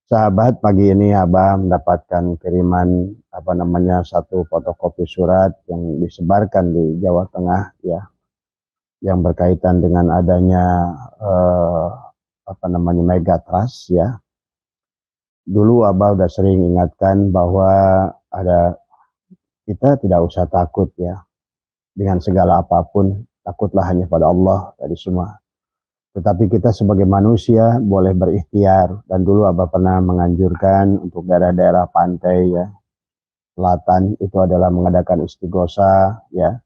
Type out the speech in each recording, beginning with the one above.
Sahabat, pagi ini Abah mendapatkan kiriman satu fotokopi surat yang disebarkan di Jawa Tengah ya, yang berkaitan dengan adanya eh, megatrust ya. Dulu Abah udah sering ingatkan bahwa ada kita tidak usah takut ya dengan segala apapun, takutlah hanya pada Allah dari semua. Tetapi kita sebagai manusia boleh berikhtiar, dan dulu Abah pernah menganjurkan untuk daerah-daerah pantai ya, selatan itu adalah mengadakan istighosa ya,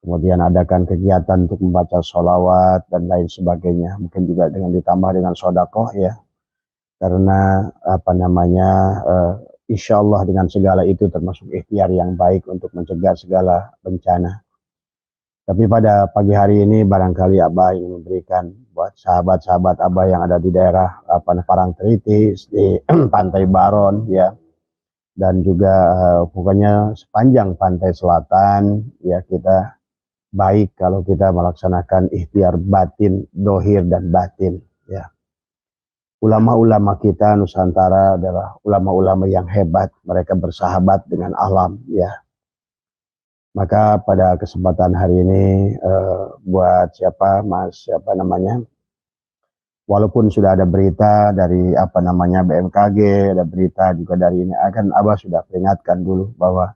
kemudian adakan kegiatan untuk membaca sholawat dan lain sebagainya, mungkin juga dengan ditambah dengan sodakoh ya, karena insya Allah dengan segala itu termasuk ikhtiar yang baik untuk mencegah segala bencana. Tapi pada pagi hari ini barangkali Abah ingin memberikan buat sahabat-sahabat Abah yang ada di daerah Parangtritis, di Pantai Baron ya, dan juga pokoknya sepanjang pantai selatan ya, kita baik kalau kita melaksanakan ikhtiar batin, dohir dan batin ya. Ulama-ulama kita Nusantara adalah ulama-ulama yang hebat, mereka bersahabat dengan alam ya. Maka pada kesempatan hari ini buat walaupun sudah ada berita dari BMKG, ada berita juga dari ini, akan Abah sudah peringatkan dulu bahwa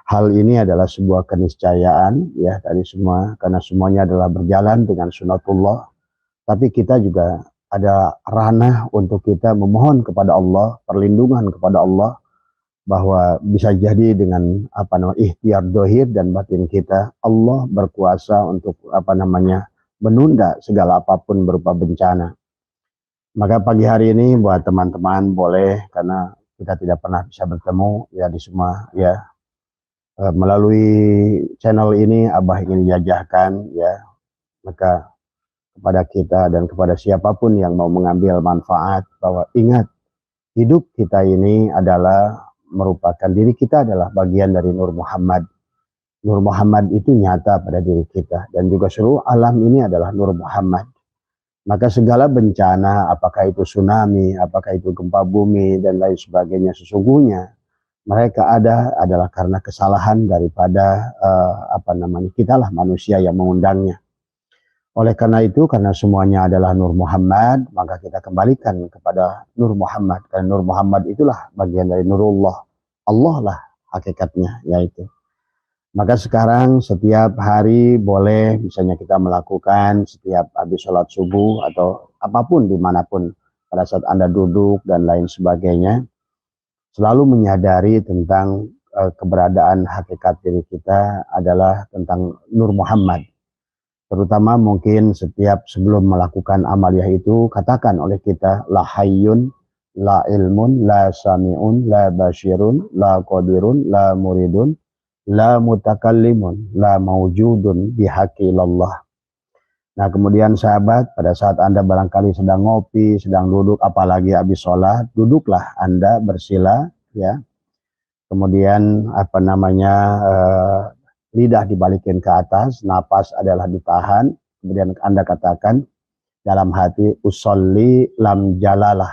hal ini adalah sebuah keniscayaan ya dari semua, karena semuanya adalah berjalan dengan sunatullah. Tapi kita juga ada ranah untuk kita memohon kepada Allah, perlindungan kepada Allah, bahwa bisa jadi dengan ikhtiar dohir dan batin kita, Allah berkuasa untuk menunda segala apapun berupa bencana. Maka pagi hari ini buat teman-teman boleh, karena kita tidak pernah bisa bertemu ya di semua ya, melalui channel ini Abah ingin jajahkan ya, maka kepada kita dan kepada siapapun yang mau mengambil manfaat, bahwa ingat, hidup kita ini adalah merupakan, diri kita adalah bagian dari Nur Muhammad. Nur Muhammad itu nyata pada diri kita, dan juga seluruh alam ini adalah Nur Muhammad. Maka segala bencana, apakah itu tsunami, apakah itu gempa bumi dan lain sebagainya, sesungguhnya mereka adalah karena kesalahan daripada kita lah manusia yang mengundangnya. Oleh karena itu, karena semuanya adalah Nur Muhammad, maka kita kembalikan kepada Nur Muhammad. Karena Nur Muhammad itulah bagian dari Nurullah. Allah lah hakikatnya, yaitu. Maka sekarang setiap hari boleh misalnya kita melakukan setiap habis sholat subuh atau apapun dimanapun, pada saat Anda duduk dan lain sebagainya, selalu menyadari tentang keberadaan hakikat diri kita adalah tentang Nur Muhammad. Terutama mungkin setiap sebelum melakukan amaliyah itu, katakan oleh kita, la hayyun, la ilmun, la sami'un, la basyirun, la qadirun, la muridun, la mutakallimun, la mawjudun bihaqilallah. Nah kemudian sahabat, pada saat Anda barangkali sedang ngopi, sedang duduk, apalagi habis sholat, duduklah Anda bersila ya. Kemudian lidah dibalikin ke atas, napas adalah ditahan, kemudian Anda katakan dalam hati, usolli lam jalalah,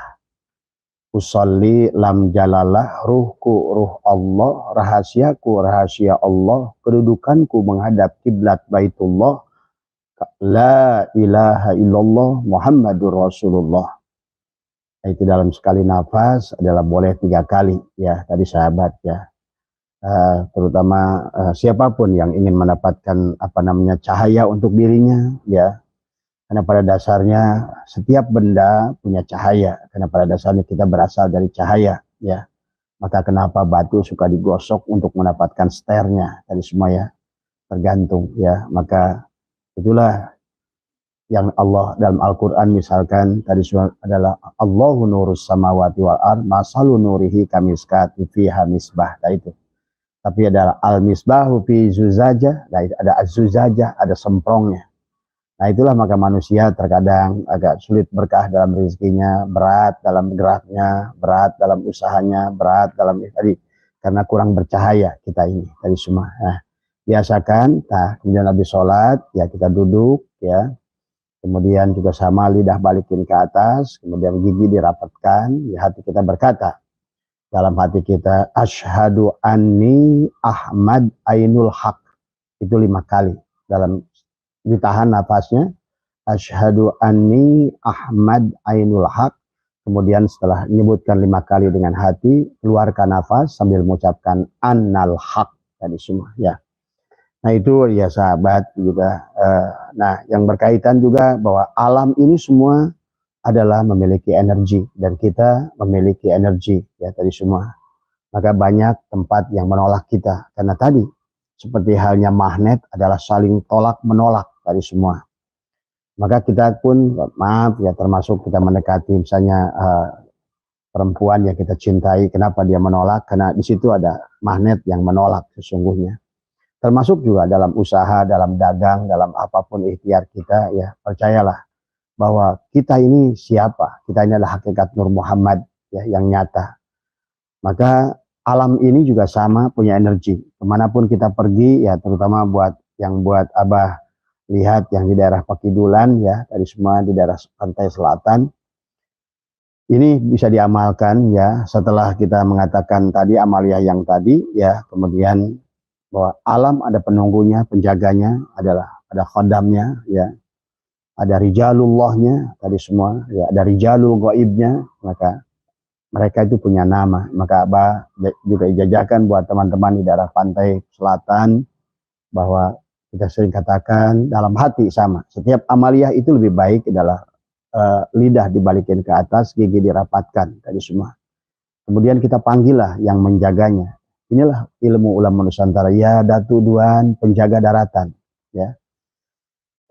usolli lam jalalah, ruhku ruh Allah, rahasiaku rahasia Allah, kedudukanku menghadap kiblat Baitullah, la ilaha illallah Muhammadur Rasulullah. Itu dalam sekali nafas adalah boleh 3 kali ya tadi sahabat ya. Terutama siapapun yang ingin mendapatkan cahaya untuk dirinya ya, karena pada dasarnya setiap benda punya cahaya, karena pada dasarnya kita berasal dari cahaya ya. Maka kenapa batu suka digosok untuk mendapatkan sternya, dari semua ya, tergantung ya. Maka itulah yang Allah dalam Al-Quran misalkan tadi adalah Allahu nurus samawati wal ard masalu nurihi kamiskati fiha misbah. Nah itu. Tapi ada al-misbahu fi zuzajah, nah ada az-zuzajah, ada semprongnya. Nah itulah maka manusia terkadang agak sulit berkah dalam rezekinya, berat dalam geraknya, berat dalam usahanya, berat dalam tadi karena kurang bercahaya kita ini tadi semua. Nah, biasakan, kemudian habis sholat ya kita duduk ya, kemudian juga sama lidah balikin ke atas, kemudian gigi dirapatkan, di hati kita berkata, dalam hati kita, asyhadu anni Ahmad ainul haq. Itu 5 kali. Ditahan nafasnya, asyhadu anni Ahmad ainul haq. Kemudian setelah menyebutkan 5 kali dengan hati, keluarkan nafas sambil mengucapkan annal haq tadi semua ya. Nah itu ya sahabat juga. Nah yang berkaitan juga bahwa alam ini semua adalah memiliki energi dan kita memiliki energi ya tadi semua. Maka banyak tempat yang menolak kita karena tadi seperti halnya magnet adalah saling tolak menolak tadi semua. Maka kita pun maaf ya termasuk kita mendekati misalnya perempuan yang kita cintai, kenapa dia menolak? Karena di situ ada magnet yang menolak sesungguhnya. Termasuk juga dalam usaha, dalam dagang, dalam apapun ikhtiar kita ya percayalah bahwa kita ini siapa? Kita ini adalah hakikat Nur Muhammad ya yang nyata. Maka alam ini juga sama punya energi. Kemanapun kita pergi ya terutama buat Abah lihat yang di daerah Pakidulan ya dari semua di daerah pantai selatan. Ini bisa diamalkan ya setelah kita mengatakan tadi amaliyah yang tadi ya kemudian bahwa alam ada penunggunya, penjaganya adalah ada khodamnya ya. Ada rijalullahnya tadi semua ya, ada rijalul gaibnya, maka mereka itu punya nama. Maka Abah juga ijajakan buat teman-teman di daerah pantai selatan bahwa kita sering katakan dalam hati sama. Setiap amaliyah itu lebih baik adalah lidah dibalikin ke atas, gigi dirapatkan tadi semua. Kemudian kita panggillah yang menjaganya. Inilah ilmu ulama Nusantara ya Datu Duan penjaga daratan ya.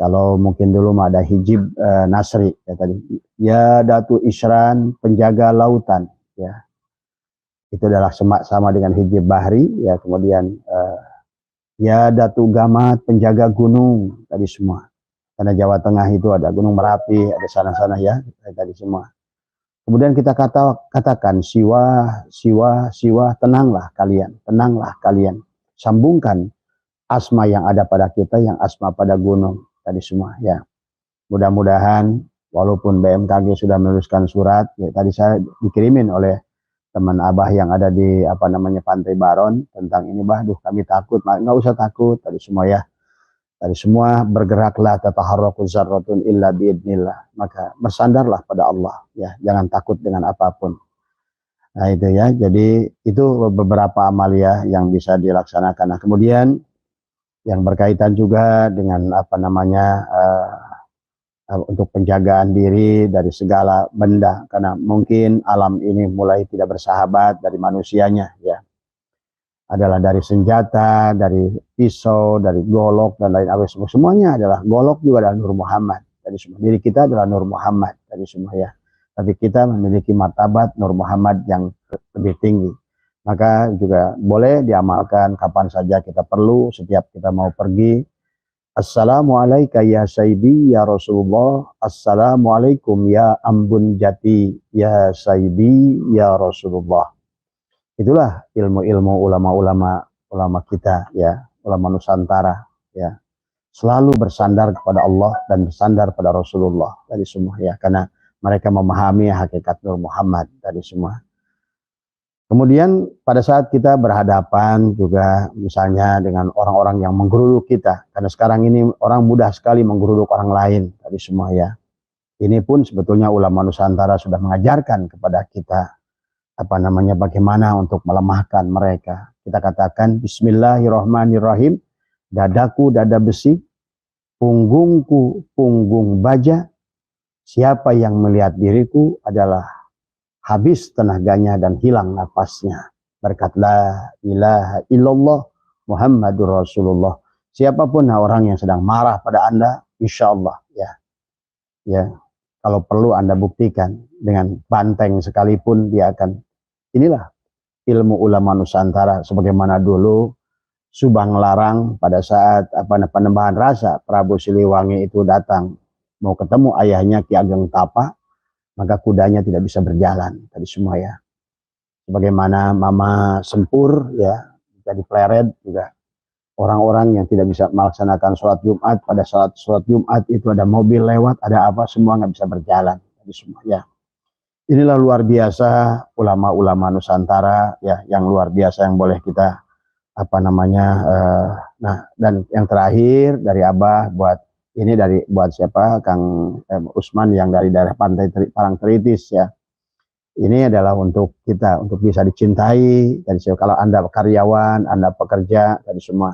Kalau mungkin dulu mah ada hijib Nasri ya tadi. Ya Datu Isran penjaga lautan ya. Itu adalah sama dengan hijib Bahri ya. Kemudian ya Datu Gamat penjaga gunung tadi semua. Karena Jawa Tengah itu ada Gunung Merapi, ada sana-sana ya tadi semua. Kemudian kita katakan siwa, tenanglah kalian. Sambungkan asma yang ada pada kita, yang asma pada gunung tadi semua ya. Mudah-mudahan walaupun BMKG sudah menuliskan surat, ya, tadi saya dikirimin oleh teman Abah yang ada di Pantai Baron tentang ini kami takut, nggak usah takut tadi semua ya. Tadi semua bergeraklah tataharraku zarratun illa biidnillah. Maka bersandarlah pada Allah ya, jangan takut dengan apapun. Nah itu ya, jadi itu beberapa amaliyah yang bisa dilaksanakan. Nah kemudian yang berkaitan juga dengan untuk penjagaan diri dari segala benda, karena mungkin alam ini mulai tidak bersahabat dari manusianya ya. Adalah dari senjata, dari pisau, dari golok dan lain sebagainya. Semuanya adalah golok juga adalah Nur Muhammad. Dari semua diri kita adalah Nur Muhammad dari semua ya. Tapi kita memiliki martabat Nur Muhammad yang lebih tinggi. Maka juga boleh diamalkan kapan saja kita perlu, setiap kita mau pergi. Assalamualaikum ya Sayyidi ya Rasulullah. Assalamualaikum ya Ambun Jati ya Sayyidi ya Rasulullah. Itulah ilmu-ilmu ulama kita ya, ulama Nusantara ya. Selalu bersandar kepada Allah dan bersandar pada Rasulullah dari semua ya, karena mereka memahami hakikat Nur Muhammad dari semua. Kemudian pada saat kita berhadapan juga misalnya dengan orang-orang yang menggeruduk kita, karena sekarang ini orang mudah sekali menggeruduk orang lain dari semua ya. Ini pun sebetulnya ulama Nusantara sudah mengajarkan kepada kita bagaimana untuk melemahkan mereka. Kita katakan bismillahirrahmanirrahim, dadaku dada besi, punggungku punggung baja, siapa yang melihat diriku adalah habis tenaganya dan hilang nafasnya. Berkat la ilaha illallah Muhammadur Rasulullah. Siapapun orang yang sedang marah pada Anda, insya Allah ya, kalau perlu Anda buktikan dengan banteng sekalipun dia akan. Inilah ilmu ulama Nusantara, sebagaimana dulu Subang Larang pada saat penembahan rasa Prabu Siliwangi itu datang mau ketemu ayahnya Ki Ageng Tapa, maka kudanya tidak bisa berjalan tadi semua ya. Sebagaimana Mama Sempur ya jadi pleret juga orang-orang yang tidak bisa melaksanakan sholat Jumat, pada saat sholat Jumat itu ada mobil lewat, ada apa, semua nggak bisa berjalan. Jadi semua ya. Inilah luar biasa ulama-ulama Nusantara ya, yang luar biasa yang boleh kita apa namanya. Nah, dan yang terakhir dari Abah buat ini dari buat siapa Kang Usman yang dari daerah pantai Parangtritis ya. Ini adalah untuk kita, untuk bisa dicintai dari kalau Anda karyawan, Anda pekerja, dari semua.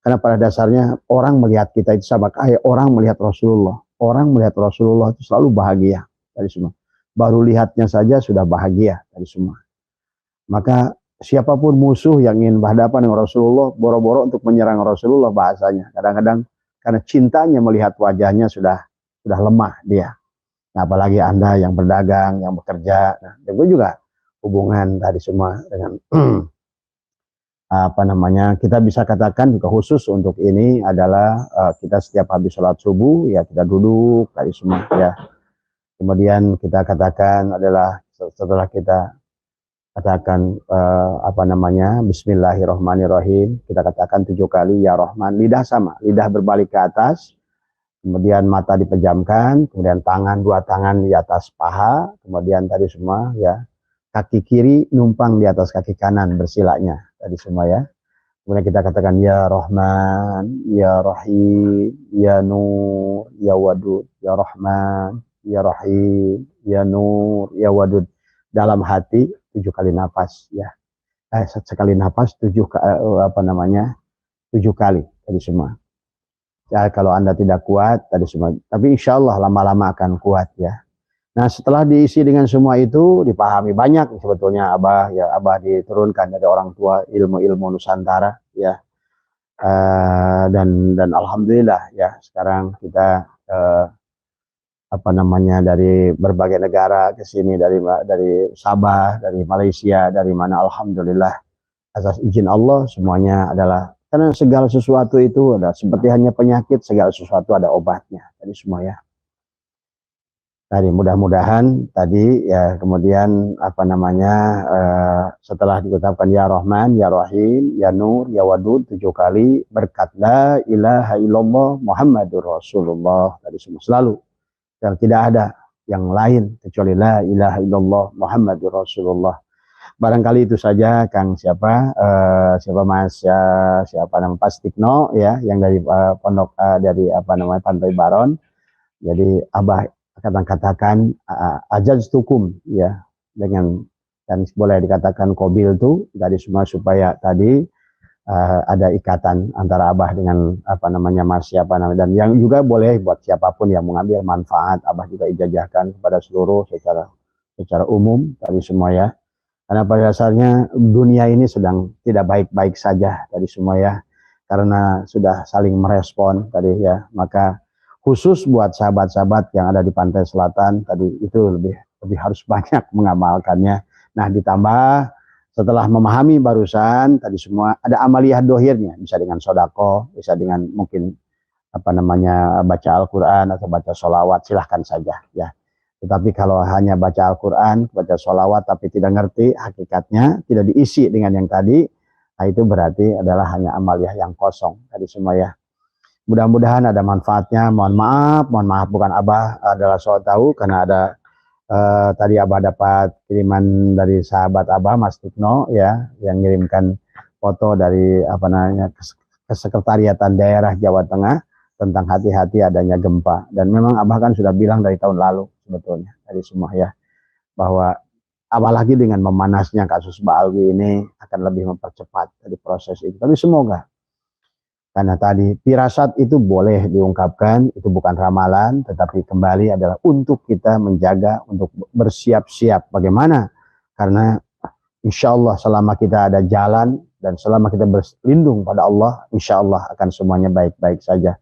Karena pada dasarnya orang melihat kita itu sama kayak orang melihat Rasulullah. Orang melihat Rasulullah itu selalu bahagia dari semua. Baru lihatnya saja sudah bahagia dari semua. Maka siapapun musuh yang ingin berhadapan dengan Rasulullah, boro-boro untuk menyerang Rasulullah bahasanya. Kadang-kadang karena cintanya melihat wajahnya sudah lemah dia. Nah, apalagi Anda yang berdagang, yang bekerja, nah, itu juga hubungan tadi semua dengan apa namanya, kita bisa katakan juga khusus untuk ini adalah kita setiap habis sholat subuh ya kita duduk tadi semua ya. Kemudian kita katakan adalah setelah kita katakan apa namanya Bismillahirrahmanirrahim, kita katakan 7 kali ya Rahman, lidah sama, lidah berbalik ke atas. Kemudian mata dipejamkan, kemudian tangan, 2 tangan di atas paha, kemudian tadi semua ya, kaki kiri numpang di atas kaki kanan bersilanya tadi semua ya. Kemudian kita katakan ya Rahman, ya Rahim, ya Nur, ya Wadud, ya Rahman, ya Rahim, ya Nur, ya Wadud. Dalam hati 7 kali nafas ya. Sekali nafas 7 apa namanya? 7 kali tadi semua. Ya, kalau Anda tidak kuat tadi semua, tapi insya Allah lama-lama akan kuat ya. Nah, setelah diisi dengan semua itu dipahami banyak sebetulnya Abah ya, Abah diturunkan dari orang tua ilmu-ilmu Nusantara ya. Dan alhamdulillah ya sekarang kita apa namanya dari berbagai negara ke sini, dari Sabah, dari Malaysia, dari mana, alhamdulillah atas izin Allah semuanya adalah, karena segala sesuatu itu ada seperti hanya penyakit, segala sesuatu ada obatnya tadi semua ya. Tadi mudah-mudahan tadi ya, kemudian apa namanya setelah diucapkan ya Rahman, ya Rahim, ya Nur, ya Wadud 7 kali, berkat la ilaha illallah Muhammadur Rasulullah tadi semua selalu, dan tidak ada yang lain kecuali la ilaha illallah Muhammadur Rasulullah. Barangkali itu saja Kang siapa Mas ya, siapa nama Pak Stikno ya, yang dari pondok dari apa namanya Pantai Baron. Jadi Abah katakan ajaztukum ya, dengan dan boleh dikatakan kobil itu dari semua supaya tadi ada ikatan antara Abah dengan apa namanya Mas siapa namanya, dan yang juga boleh buat siapapun yang mengambil manfaat, Abah juga ijazahkan kepada seluruh secara umum tadi semua ya. Karena pada dasarnya dunia ini sedang tidak baik-baik saja tadi semua ya, karena sudah saling merespon tadi ya. Maka khusus buat sahabat-sahabat yang ada di pantai selatan tadi itu lebih harus banyak mengamalkannya. Nah, ditambah setelah memahami barusan tadi semua ada amaliyah dohirnya, bisa dengan sodako, bisa dengan mungkin apa namanya baca Al-Quran atau baca sholawat, silahkan saja ya. Tetapi kalau hanya baca Al-Quran, baca sholawat tapi tidak ngerti hakikatnya, tidak diisi dengan yang tadi, nah itu berarti adalah hanya amaliyah yang kosong tadi semua ya. Mudah-mudahan ada manfaatnya. Mohon maaf bukan Abah adalah soal tahu, karena ada tadi Abah dapat kiriman dari sahabat Abah Mas Tikno ya, yang ngirimkan foto dari apa namanya Kesekretariatan Daerah Jawa Tengah tentang hati-hati adanya gempa. Dan memang Abah kan sudah bilang dari tahun lalu sebetulnya dari semua ya, bahwa apalagi dengan memanasnya kasus Baalwi ini akan lebih mempercepat dari proses itu. Tapi semoga, karena tadi firasat itu boleh diungkapkan, itu bukan ramalan, tetapi kembali adalah untuk kita menjaga, untuk bersiap-siap bagaimana. Karena insya Allah selama kita ada jalan dan selama kita berlindung pada Allah, insya Allah akan semuanya baik-baik saja.